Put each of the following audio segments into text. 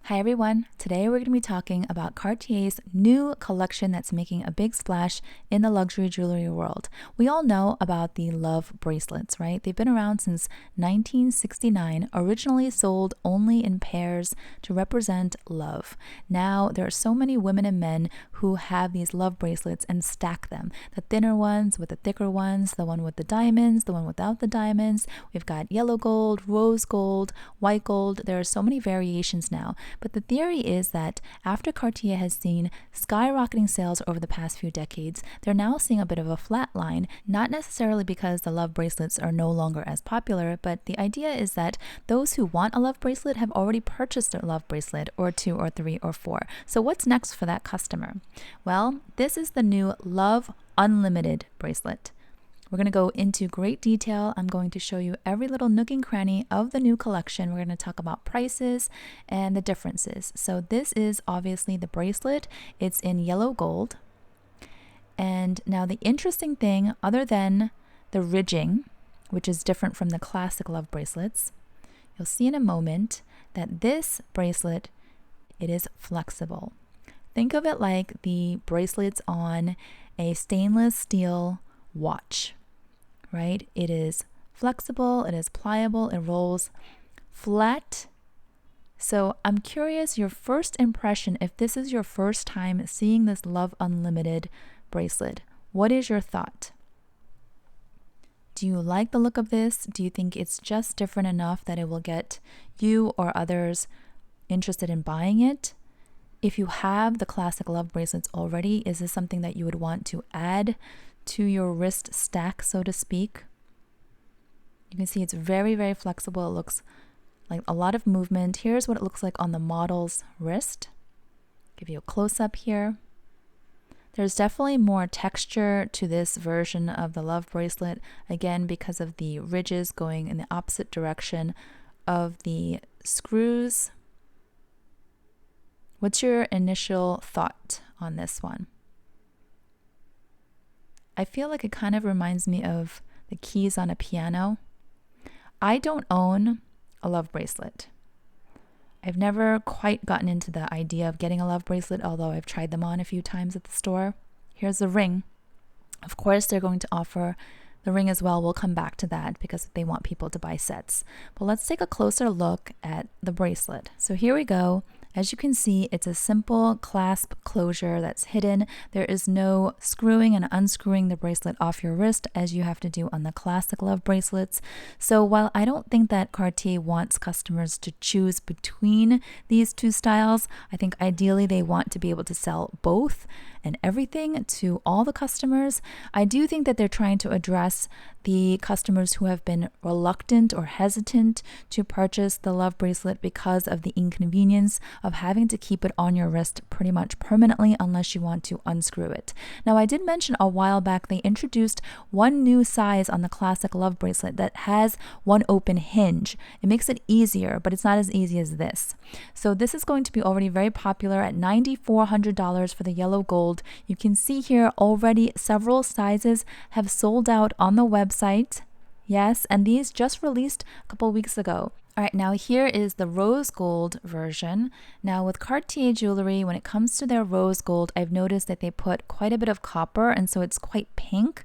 Hi everyone, today we're going to be talking about Cartier's new collection that's making a big splash in the luxury jewelry world. We all know about the love bracelets, right? They've been around since 1969, originally sold only in pairs to represent love. Now there are so many women and men who have these love bracelets and stack them. The thinner ones with the thicker ones, the one with the diamonds, the one without the diamonds. We've got yellow gold, rose gold, white gold. There are so many variations now. But the theory is that after Cartier has seen skyrocketing sales over the past few decades, they're now seeing a bit of a flat line, not necessarily because the love bracelets are no longer as popular, but the idea is that those who want a love bracelet have already purchased a love bracelet or two or three or four. So what's next for that customer? Well, this is the new Love Unlimited bracelet. We're going to go into great detail. I'm going to show you every little nook and cranny of the new collection. We're going to talk about prices and the differences. So this is obviously the bracelet. It's in yellow gold. And now the interesting thing, other than the ridging, which is different from the classic love bracelets, you'll see in a moment that this bracelet, it is flexible. Think of it like the bracelets on a stainless steel watch. Right? It is flexible, it is pliable, it rolls flat. So I'm curious your first impression, if this is your first time seeing this Love Unlimited bracelet, what is your thought? Do you like the look of this? Do you think it's just different enough that it will get you or others interested in buying it? If you have the classic love bracelets already, is this something that you would want to add to your wrist stack, so to speak? You can see it's very, very flexible. It looks like a lot of movement. Here's what it looks like on the model's wrist. Give you a close-up here. There's definitely more texture to this version of the love bracelet, again, because of the ridges going in the opposite direction of the screws. What's your initial thought on this one? I feel like it kind of reminds me of the keys on a piano. I don't own a love bracelet. I've never quite gotten into the idea of getting a love bracelet, although I've tried them on a few times at the store. Here's the ring. Of course, they're going to offer the ring as well. We'll come back to that because they want people to buy sets. But let's take a closer look at the bracelet. So here we go. As you can see, it's a simple clasp closure that's hidden. There is no screwing and unscrewing the bracelet off your wrist as you have to do on the classic love bracelets. So while I don't think that Cartier wants customers to choose between these two styles, I think ideally they want to be able to sell both and everything to all the customers. I do think that they're trying to address the customers who have been reluctant or hesitant to purchase the love bracelet because of the inconvenience of having to keep it on your wrist pretty much permanently unless you want to unscrew it. Now, I did mention a while back they introduced one new size on the classic love bracelet that has one open hinge. It makes it easier, but it's not as easy as this. So this is going to be already very popular at $9,400 for the yellow gold. You can see here already several sizes have sold out on the website. Yes, and these just released a couple weeks ago. All right, now here is the rose gold version. Now with Cartier jewelry, when it comes to their rose gold, I've noticed that they put quite a bit of copper, and so it's quite pink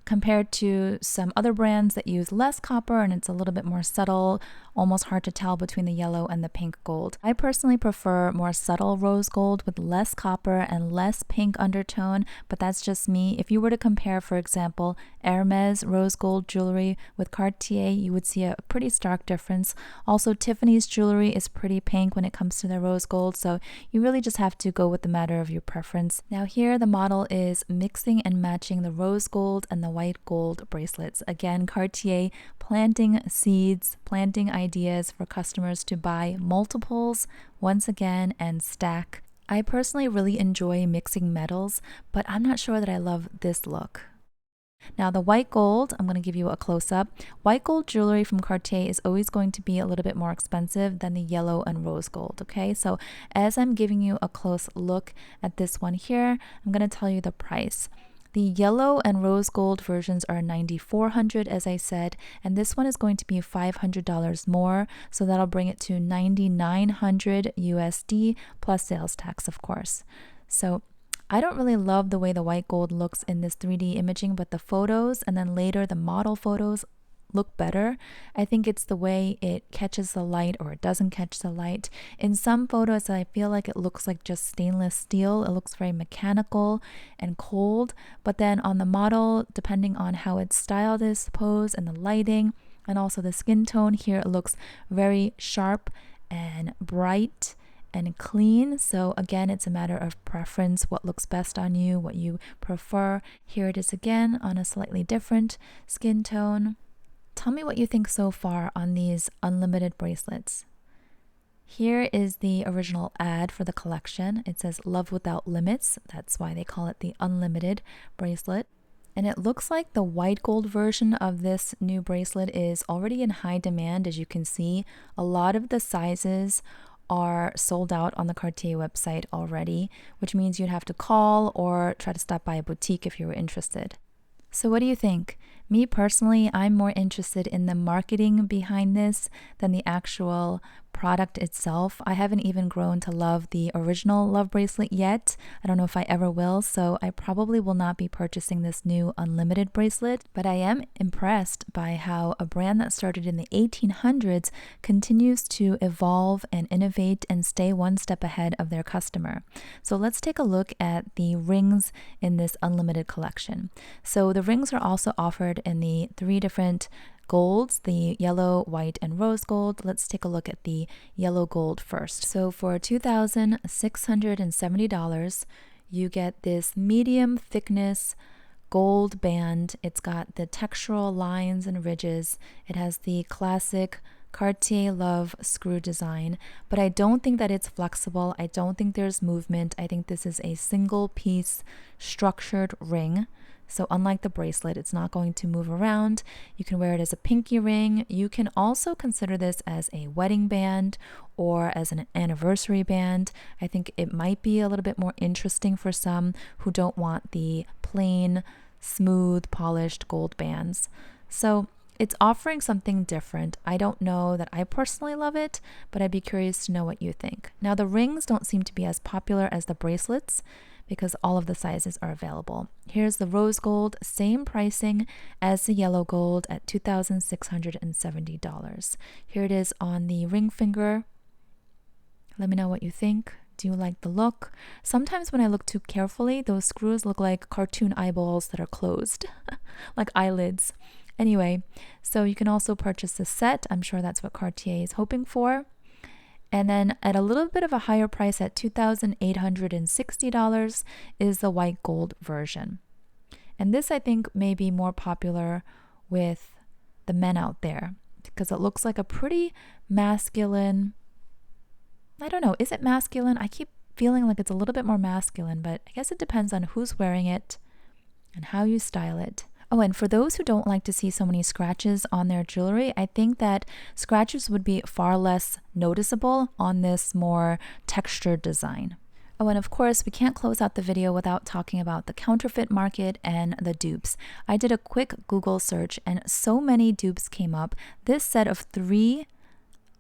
compared to some other brands that use less copper and it's a little bit more subtle, almost hard to tell between the yellow and the pink gold. I personally prefer more subtle rose gold with less copper and less pink undertone, but that's just me. If you were to compare, for example, Hermes rose gold jewelry with Cartier, you would see a pretty stark difference. Also, Tiffany's jewelry is pretty pink when it comes to their rose gold, so you really just have to go with the matter of your preference. Now here the model is mixing and matching the rose gold and the white gold bracelets. Again, Cartier planting seeds, planting ideas for customers to buy multiples once again and stack. I personally really enjoy mixing metals, but I'm not sure that I love this look. Now the white gold, I'm going to give you a close-up. White gold jewelry from Cartier is always going to be a little bit more expensive than the yellow and rose gold, okay? So as I'm giving you a close look at this one here, I'm going to tell you the price. The yellow and rose gold versions are $9,400, as I said, and this one is going to be $500 more, so that'll bring it to $9,900 USD plus sales tax, of course. So I don't really love the way the white gold looks in this 3D imaging, but the photos and then later the model photos look better. I think it's the way it catches the light or it doesn't catch the light. In some photos, I feel like it looks like just stainless steel. It looks very mechanical and cold. But then on the model, depending on how it's styled, this pose and the lighting and also the skin tone here, it looks very sharp and bright and clean. So again, it's a matter of preference, what looks best on you, what you prefer. Here it is again on a slightly different skin tone. Tell me what you think so far on these unlimited bracelets. Here is the original ad for the collection. It says "Love Without Limits." That's why they call it the unlimited bracelet. And it looks like the white gold version of this new bracelet is already in high demand. As you can see, a lot of the sizes are sold out on the Cartier website already, which means you'd have to call or try to stop by a boutique if you were interested. So what do you think? Me personally, I'm more interested in the marketing behind this than the actual product itself. I haven't even grown to love the original love bracelet yet. I don't know if I ever will, so I probably will not be purchasing this new unlimited bracelet, but I am impressed by how a brand that started in the 1800s continues to evolve and innovate and stay one step ahead of their customer. So let's take a look at the rings in this unlimited collection. So the rings are also offered in the 3 different golds, the yellow, white, and rose gold. Let's take a look at the yellow gold first. So for $2,670, you get this medium thickness gold band. It's got the textural lines and ridges. It has the classic Cartier Love screw design, but I don't think that it's flexible. I don't think there's movement. I think this is a single piece structured ring. So unlike the bracelet, it's not going to move around. You can wear it as a pinky ring. You can also consider this as a wedding band or as an anniversary band. I think it might be a little bit more interesting for some who don't want the plain, smooth, polished gold bands. So it's offering something different. I don't know that I personally love it, but I'd be curious to know what you think. Now, the rings don't seem to be as popular as the bracelets because all of the sizes are available. Here's the rose gold, same pricing as the yellow gold at $2,670. Here it is on the ring finger. Let me know what you think. Do you like the look? Sometimes when I look too carefully, those screws look like cartoon eyeballs that are closed, like eyelids. Anyway, so you can also purchase the set. I'm sure that's what Cartier is hoping for. And then at a little bit of a higher price at $2,860 is the white gold version. And this I think may be more popular with the men out there because it looks like a pretty masculine, I don't know, is it masculine? I keep feeling like it's a little bit more masculine, but I guess it depends on who's wearing it and how you style it. Oh, and for those who don't like to see so many scratches on their jewelry, I think that scratches would be far less noticeable on this more textured design. Oh, and of course, we can't close out the video without talking about the counterfeit market and the dupes. I did a quick Google search and so many dupes came up. This set of 3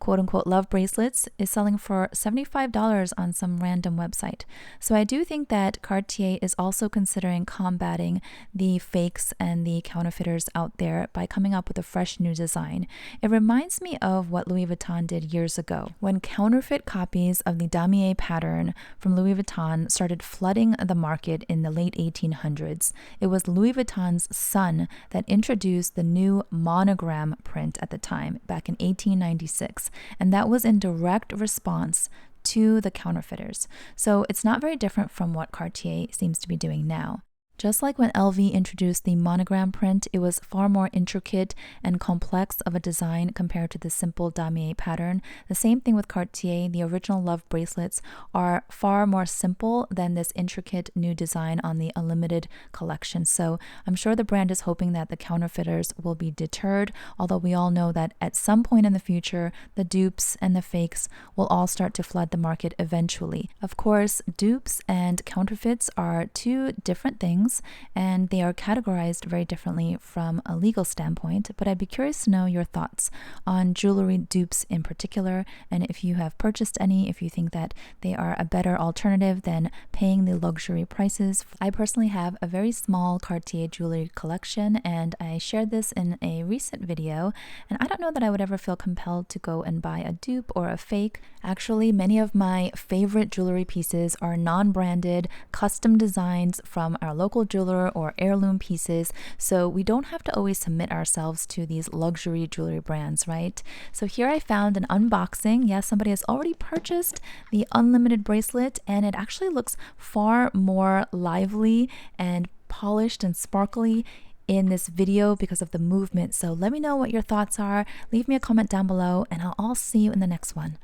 quote-unquote love bracelets is selling for $75 on some random website. So I do think that Cartier is also considering combating the fakes and the counterfeiters out there by coming up with a fresh new design. It reminds me of what Louis Vuitton did years ago when counterfeit copies of the damier pattern from Louis Vuitton started flooding the market in the late 1800s. It was Louis Vuitton's son that introduced the new monogram print at the time, back in 1896. And that was in direct response to the counterfeiters. So it's not very different from what Cartier seems to be doing now. Just like when LV introduced the monogram print, it was far more intricate and complex of a design compared to the simple damier pattern. The same thing with Cartier. The original love bracelets are far more simple than this intricate new design on the Unlimited collection. So I'm sure the brand is hoping that the counterfeiters will be deterred, although we all know that at some point in the future, the dupes and the fakes will all start to flood the market eventually. Of course, dupes and counterfeits are 2 different things. things, and they are categorized very differently from a legal standpoint. But I'd be curious to know your thoughts on jewelry dupes in particular, and if you have purchased any, if you think that they are a better alternative than paying the luxury prices. I personally have a very small Cartier jewelry collection, and I shared this in a recent video, and I don't know that I would ever feel compelled to go and buy a dupe or a fake. Actually, many of my favorite jewelry pieces are non-branded, custom designs from our local jeweler or heirloom pieces, so we don't have to always submit ourselves to these luxury jewelry brands, right? So here I found an unboxing. Yes, somebody has already purchased the Unlimited bracelet, and it actually looks far more lively and polished and sparkly in this video because of the movement. So let me know what your thoughts are. Leave me a comment down below, and I'll see you in the next one.